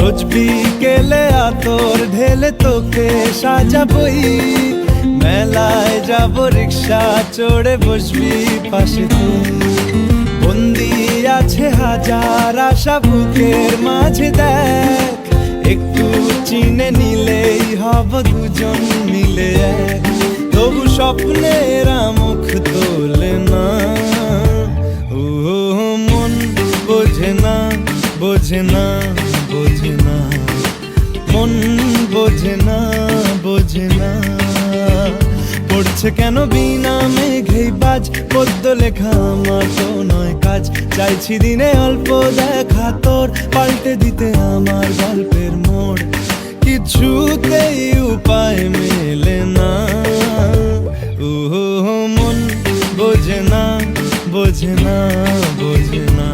রোজ বিকেলে আতর ঢেলে তোকে সাজাবই, মেলায় যাব রিক্সা চড়ে বসবি পাশে তুই। বন্দি আছে হাজার আশা বুকের মাঝে, দেখ একটু চিনে নিলেই হব দুজন মিলে এক। তবু স্বপ্নের মুখ তোলে না, ও মন বোঝে না, বোঝে না, বোঝে না, মন বোঝে না, বোঝে না। পড়ছে কেন বিনা মেঘেই বাজ, পদ্য লেখা আমার তো নয় কাজ। চাইছি দিনে অল্প দেখা তোর, পাল্টে দিতে আমার গল্পের মোড়। কিছুতেই উপায় মেলে না, ও মন বোঝে না, বোঝে না, বোঝে না।